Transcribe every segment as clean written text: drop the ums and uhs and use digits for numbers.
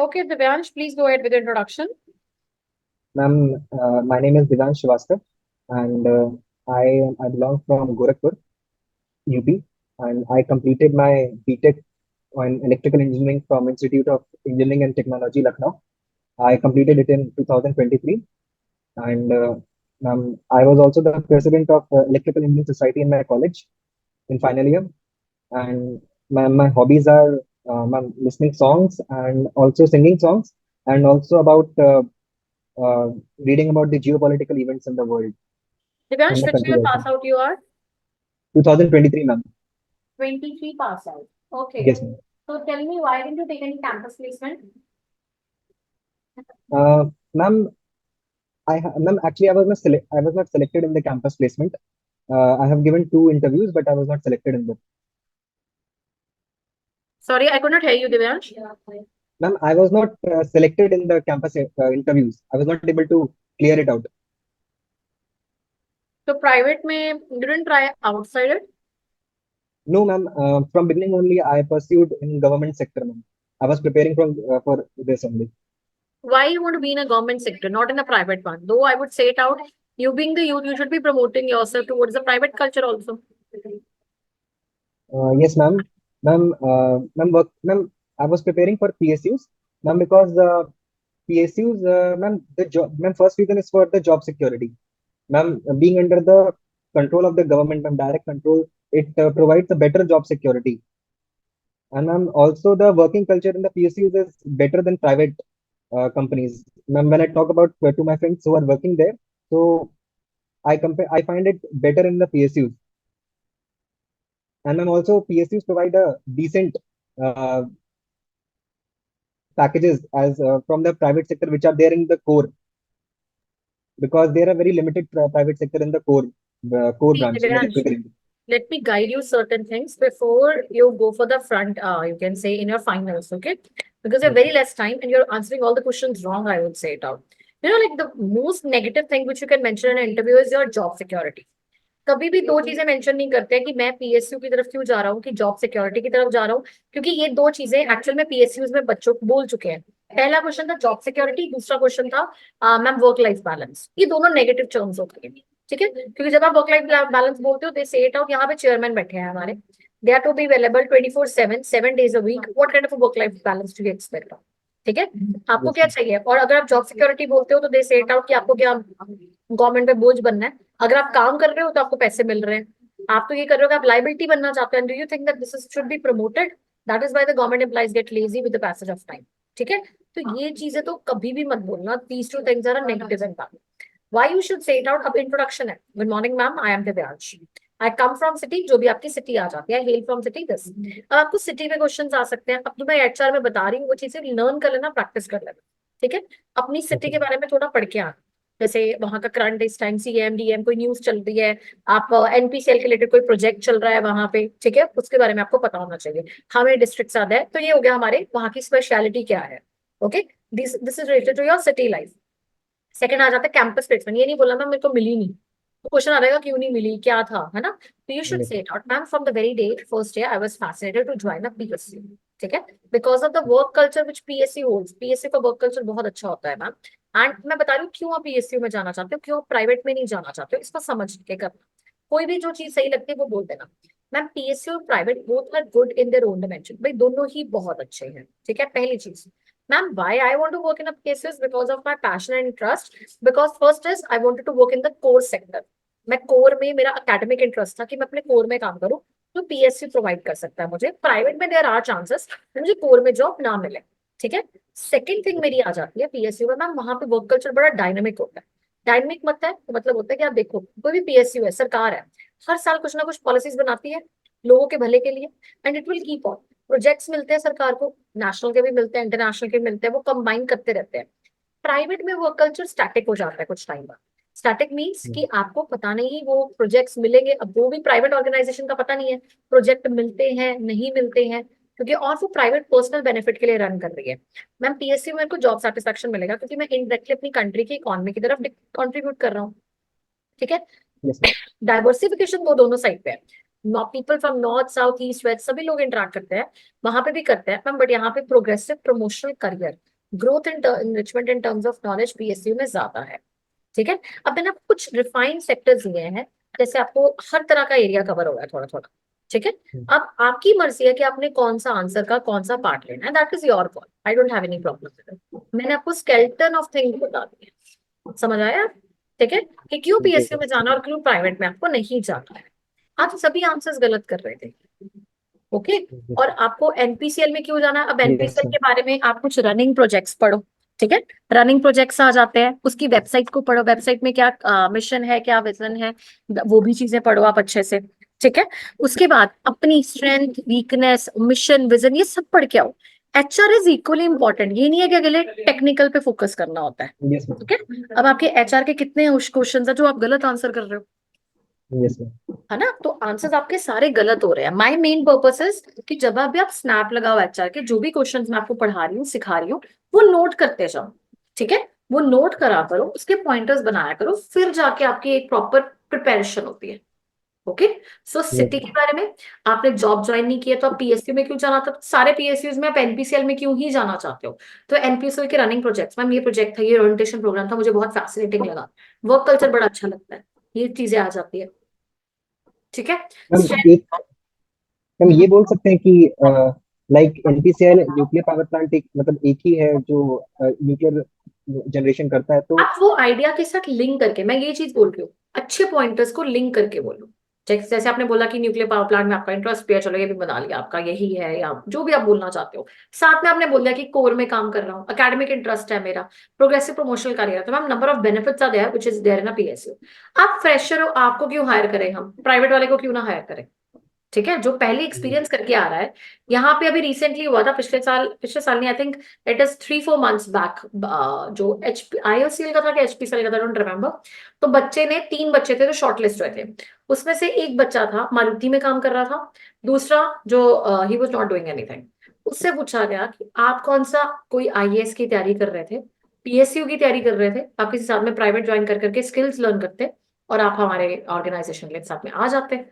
Okay, Divyansh, please go ahead with the introduction. Ma'am, my name is Divyansh Srivastav, and I belong from Gorakhpur, UP, and I completed my BTech on electrical engineering from Institute of Engineering and Technology, Lucknow. I completed it in 2023, and I was also the president of Electrical Engineering Society in my college in final year. And my hobbies are listening songs and also singing songs, and also about uh, reading about the geopolitical events in the world and Divyansh, the which country year also. pass out you are? 2023, ma'am. 23 pass out. Okay. Yes, ma'am. So tell me, why didn't you take any campus placement? Ma'am, ma'am, actually, I was not selected in the campus placement. I have given two interviews, but I was not selected in them. Sorry, I could not hear you, Divyansh. Ma'am, I was not selected in the campus interviews. I was not able to clear it out. So private में you didn't try outside it? No, ma'am. From beginning only, I pursued in government sector, ma'am. I was preparing for this only. Why you want to be in a government sector, not in a private one? Though I would say it out, you being the youth, you should be promoting yourself towards the private culture also. Yes, ma'am. Ma'am, I was preparing for PSUs, ma'am, because PSUs, ma'am, the job, ma'am, first reason is for the job security. Ma'am, being under the control of the government, ma'am, direct control, it provides a better job security. And ma'am, also the working culture in the PSUs is better than private companies. Ma'am, when I talk about to my friends who are working there, so I find it better in the PSUs. And ma'am, also PSUs provide a decent uh, packages as from the private sector, which are there in the core, because there are very limited private sector in the core See, branch in Divyansh, electrical engineering. let me guide you certain things before you go for the front, you can say in your finals, okay? Because you have very Okay. less time and you're answering all the questions wrong, I would say it out. You know, like the most negative thing which you can mention in an interview is your job security. कभी भी दो चीजें mention नहीं करते हैं कि मैं PSU की तरफ क्यों जा रहा हूँ कि जॉब सिक्योरिटी की तरफ जा रहा हूँ, क्योंकि ये दो चीजें एक्चुअल में पीएसयूज में बच्चों को बोल चुके हैं। पहला क्वेश्चन था जॉब सिक्योरिटी, दूसरा क्वेश्चन था मैम वर्क लाइफ बैलेंस। ये दोनों नेगेटिव टर्म्स होते हैं, ठीक है? क्योंकि जब आप वर्क लाइफ बैलेंस बोलते हो, दे से इट आउट, यहाँ पे चेयरमैन बैठे हैं हमारे, they are to be available 24/7 7 days a week, what kind of work life balance do you expect? ठीक है, आपको Yes, क्या ma'am. चाहिए? और अगर आप जॉब सिक्योरिटी बोलते हो तो दे से इट आउट कि आपको क्या गवर्नमेंट पे बोझ बनना है। अगर आप काम कर रहे हो तो आपको पैसे मिल रहे हैं, आप तो ये कर रहे हो कि आप लाइबिलिटी बनना चाहते हैं। Do you think that this is should be promoted? That is why the government employees get lazy with the passage of time, ठीक है? तो ये चीजें तो कभी भी मत बोलना, these two things are negative impact. Why you should say it out? अब इंट्रोडक्शन है, good morning ma'am, I am Divyansh, I come from city, जो भी आपकी सिटी आ जाती है, हेल फ्रॉम सिटी दिस। अब आपको सिटी में क्वेश्चन आ सकते हैं, अब तो मैं एचआर में बता रही हूँ, वो चीजें लर्न कर लेना, प्रैक्टिस कर लेना, ठीक है? अपनी सिटी Okay. के बारे में थोड़ा पढ़ के आना, जैसे वहां का करंट इस टाइम सीएम डीएम कोई न्यूज चल रही है, आप एनपीसीएल के रिलेटेड कोई प्रोजेक्ट चल रहा है वहां पे, ठीक है, उसके बारे में आपको पता होना चाहिए। how many districts are there, तो ये हो गया हमारे वहां की स्पेशलिटी क्या है, okay? This is related to your city life. Second आ जाता है कैंपस प्लेसमेंट। ये नहीं बोलना मैम मेरे को मिली नहीं, तो क्वेश्चन आ रहेगा क्यों नहीं मिली, क्या था, है ना? तो you should Yes, say it out, ma'am from the very day first year I was fascinated to join a PSU, ठीक है? Because of the work culture which PSU holds. PSU का वर्क कल्चर बहुत अच्छा होता है ma'am. And मैं बता रही हूँ क्यों आप पीएसयू में जाना चाहते हो, क्यों आप प्राइवेट में नहीं जाना चाहते हो, इसको समझ के करना। कोई भी जो चीज सही लगती है वो बोल देना। मैम पीएसयू और private both are good in their own dimension, भाई दोनों ही बहुत अच्छे हैं, ठीक है? पहली चीज, ma'am, why I want to work in a PSU is because of my passion and interest. Because first is I wanted to work in the core sector. मैं कोर में मेरा एकेडमिक इंटरेस्ट था कि मैं अपने कोर में काम करूं, तो पीएसयू प्रोवाइड कर सकता है मुझे। प्राइवेट में देयर आर चांसेस मुझे कोर में जॉब ना मिले, ठीक है? सेकंड थिंग मेरी आ जाती है पीएसयू में, मैम वहां पे वर्क कल्चर बड़ा डायनामिक होता है। डायनामिक मत है तो मतलब होता है कि आप देखो कोई भी पीएसयू है, सरकार है, हर साल कुछ ना कुछ पॉलिसीज बनाती है लोगों के भले के लिए, and it will keep on. Projects मिलते हैं सरकार को, नेशनल के भी मिलते हैं, इंटरनेशनल के भी मिलते हैं, वो कंबाइन करते रहते हैं। प्राइवेट में वर्क कल्चर स्टैटिक हो जाता है कुछ टाइम बाद। Static means ma'am. कि आपको पता नहीं वो प्रोजेक्ट्स मिलेंगे, अब वो भी प्राइवेट ऑर्गेनाइजेशन का पता नहीं है प्रोजेक्ट मिलते हैं नहीं मिलते हैं, क्योंकि और वो प्राइवेट पर्सनल बेनिफिट के लिए रन कर रही है। मैम पीएससी में मेरे को जॉब सेटिस्फेक्शन मिलेगा क्योंकि मैं इनडायरेक्टली अपनी कंट्री की इकोनॉमी की तरफ कंट्रीब्यूट कर रहा हूँ, ठीक है? Yes, ma'am. डाइवर्सिफिकेशन वो दोनों साइड पे है। People from north south east west सभी लोग इंटरेक्ट करते हैं, वहां पे भी करते हैं मैम, बट यहाँ पे progressive promotional career growth and enrichment in terms of knowledge PSU में ज्यादा है। ठीक है। अब मैंने आपको कुछ रिफाइंड सेक्टर्स दिए हैं, जैसे आपको हर तरह का एरिया कवर हो गया थोड़ा थोड़ा। ठीक है। अब आपकी मर्जी है कि आपने कौन सा आंसर का कौन सा पार्ट लेना है, that is your call, I don't have any problem. मैंने आपको स्केलेटन ऑफ थिंग्स बता दिए, समझ आया? ठीक है, कि क्यों जी पीएसयू में जाना और क्यों प्राइवेट में आपको नहीं जाना है। आप सभी आंसर्स गलत कर रहे थे। ओके। और आपको एनपीसीएल में क्यों जाना है, अब यस एनपीसीएल मैम। के बारे में आप कुछ रनिंग प्रोजेक्ट्स पढ़ो। ठीक है। रनिंग प्रोजेक्ट्स आ जाते हैं, उसकी वेबसाइट को पढ़ो, वेबसाइट में क्या मिशन है, क्या विजन है, वो भी चीजें पढ़ो आप अच्छे से। ठीक है। उसके बाद अपनी स्ट्रेंथ वीकनेस मिशन विजन ये सब पढ़ के आओ। एचआर इज इक्वली इंपॉर्टेंट, ये नहीं है कि अगले टेक्निकल पे फोकस करना होता है। Yes ma'am. ठीक है। अब आपके एचआर के कितने क्वेश्चन है जो आप गलत आंसर कर रहे हो, यस मैम। है ना? तो आंसर्स आपके सारे गलत हो रहे हैं। माय मेन पर्पस इज कि जब भी आप स्नैप लगाओ एचआर के, जो भी क्वेश्चंस मैं आपको पढ़ा रही हूँ सिखा रही हूँ, वो नोट करते जाओ। ठीक है। वो नोट करा करो, उसके पॉइंटर्स बनाया करो, फिर जाके आपकी एक प्रॉपर प्रिपरेशन होती है। ओके। सो यस सिटी के बारे में, आपने जॉब ज्वाइन नहीं किया तो आप पीएसयू में क्यों जाना था? सारे पीएसयूज में आप एनपीसीएल में क्यों ही जाना चाहते हो? तो एनपीसीएल के रनिंग प्रोजेक्ट्स, मैम ये प्रोजेक्ट था, ये ओरिएंटेशन प्रोग्राम था, मुझे बहुत फैसिनेटिंग लगा, वर्क कल्चर बड़ा अच्छा लगता है, ये चीजें आ जाती है। ठीक है। Ma'am strength. एक, हम ये बोल सकते हैं कि like NPCL nuclear power plant एक मतलब एक ही है जो न्यूक्लियर जनरेशन करता है, तो आप वो आइडिया के साथ लिंक करके, मैं ये चीज बोल रही हूँ, अच्छे पॉइंटर्स को लिंक करके बोलो। जैसे आपने बोला कि न्यूक्लियर पावर प्लांट में आपका इंटरेस्ट भी है, चलो ये भी बना लिया, आपका यही है या जो भी आप बोलना चाहते हो। साथ में आपने बोल दिया कि कोर में काम कर रहा हूँ, एकेडमिक इंटरेस्ट है मेरा, प्रोग्रेसिव प्रमोशनल करियर, तो ma'am number of benefits are there which is there in a PSU. आप फ्रेशर हो, आपको क्यों हायर करें हम, प्राइवेट वाले को क्यों ना हायर करें? ठीक है। जो पहले एक्सपीरियंस करके आ रहा है, यहाँ पे अभी रिसेंटली हुआ था, पिछले साल नहीं, I think it is 3-4 months back, जो एच आईओसीएल का था कि एचपीसीएल का था, डोंट रिमेम्बर। तो बच्चे ने 3 बच्चे थे जो शॉर्ट लिस्ट हुए थे, उसमें से एक बच्चा था मारुति में काम कर रहा था, दूसरा जो he was not doing anything. उससे पूछा गया कि आप कौन सा, कोई आईएएस की तैयारी कर रहे थे, पीएसयू की तैयारी कर रहे थे, आप किसी साथ में प्राइवेट ज्वाइन कर करके स्किल्स लर्न करते और आप हमारे ऑर्गेनाइजेशन के साथ में आ जाते।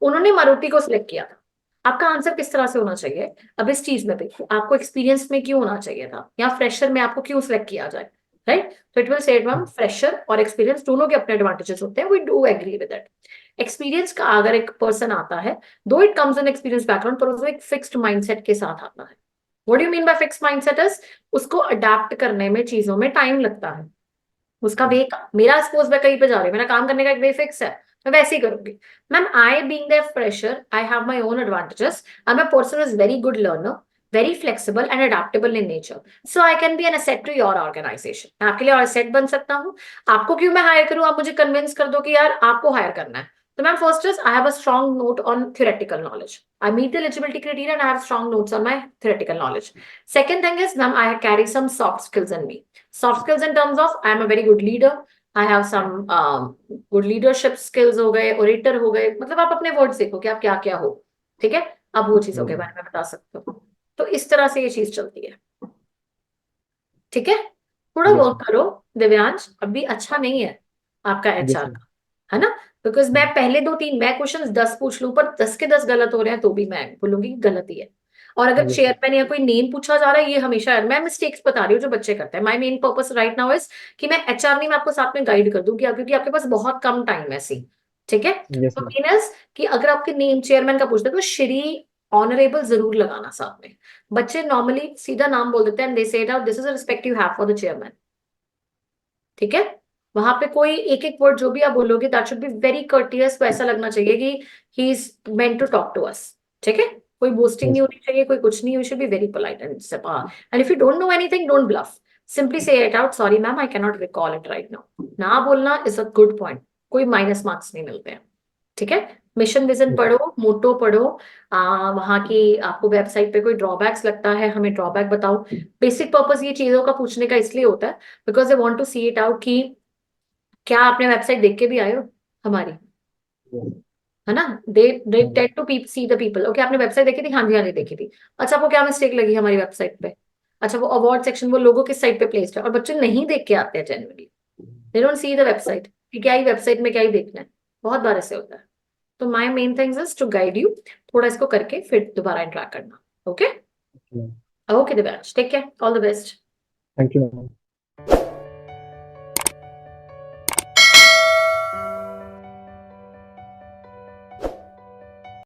उन्होंने मारुति को सिलेक्ट किया था। आपका आंसर किस तरह से होना चाहिए? अब इस चीज में भी आपको एक्सपीरियंस में क्यों होना चाहिए था, या फ्रेशर में आपको क्यों सिलेक्ट किया जाए? राइट। तो it will say ma'am fresher और एक्सपीरियंस दोनों के अपने एडवांटेजेस होते हैं, we do agree with that. Experience का अगर एक पर्सन आता है, though it comes in experience background, पर उसको एक फिक्स्ड माइंडसेट के साथ आता है। What do you mean by fixed mindset is, उसको अडेप्ट करने में चीजों में टाइम लगता है। उसका वे, मेरा सपोज मैं कहीं पे जा रही हूँ, मेरा काम करने का एक वे फिक्स है, मैं वैसे ही करूंगी। Ma'am I being the fresher, I have my own advantages, I am a person is very good learner, very flexible and adaptable in nature, so I can be an asset to your organisation. मैं आपके लिए asset बन सकता हूँ। आपको क्यों मैं higher करूँ, आप मुझे कन्विंस कर दो कि यार आपको हायर करना है। तो ma'am first is I have a strong note on theoretical knowledge. I meet the eligibility criteria and I have strong notes on my theoretical knowledge. Second thing is, ma'am, I carry some soft skills in me. Soft skills in terms of I am a very good leader. I have some good leadership skills हो गए, orator हो गए, मतलब आप अपने words देखो कि आप क्या क्या हो। ठीक है। आप वो चीजों के बारे में बता सकते हो। तो इस तरह से ये चीज चलती है। ठीक है। थोड़ा यस वर्क करो दिव्यांश, अभी अच्छा नहीं है आपका यस एचआर मैम। का, है ना? बिकॉज मैं पहले 2-3 मैं क्वेश्चन 10 पूछ लूं, पर 10 के 10 गलत हो रहे हैं तो भी मैं बोलूंगी कि गलत ही है। और अगर यस मैम। चेयरमैन या कोई नेम पूछा जा रहा है, ये हमेशा मैं मिस्टेक्स बता रही हूँ जो बच्चे करते हैं। My main purpose right now is कि मैं एचआर नहीं, मैं आपको साथ में गाइड कर दूं, क्योंकि आपके पास बहुत कम टाइम है सी। ठीक है। यस तो मैम। मेन इज कि अगर आपके नेम चेयरमैन का पूछते हैं तो श्री ऑनरेबल जरूर लगाना साथ में। बच्चे नॉर्मली सीधा नाम बोल देते हैं, दे से it out, this is the respect you have for the chairman. ठीक है। वहां पे कोई एक एक वर्ड जो भी आप बोलोगे, that should be very courteous, को ऐसा लगना चाहिए कि he is meant to talk to us. ठीक है। कोई बोस्टिंग नहीं यस होनी चाहिए, कोई कुछ नहीं, you should be very polite and if you don't know anything, don't bluff, simply say it out, sorry ma'am I can not recall it right now. ना बोलना इज अ गुड पॉइंट, कोई minus marks नहीं मिलते हैं। ठीक है। Mission vision ma'am. पढ़ो, motto पढ़ो, वहां की आपको वेबसाइट पे कोई ड्रॉबैक्स लगता है, हमें ड्रॉबैक बताओ। बेसिक पर्पस ये चीजों का पूछने का इसलिए होता है because I want to see it out कि क्या आपने वेबसाइट देख के भी आए हो हमारी, है ना? दे दे टेड to see the people, okay आपने वेबसाइट देखी थी, हाँ जी हाँ जी देखी थी। अच्छा आपको क्या मिस्टेक लगी हमारी वेबसाइट पे? अच्छा वो अवार्ड सेक्शन, वो लोगो किस साइट पे प्लेस्ड है, और बच्चे नहीं देख के आते हैं generally, they don't see the website कि क्या ही वेबसाइट में क्या ही देखना है। बहुत बार ऐसे होता है। तो my main things is to guide you, थोड़ा इसको करके फिर दोबारा इंटरेक्ट करना. Okay. Okay, ma'am. Okay Divyansh, take care, all the best. Thank you, ma'am.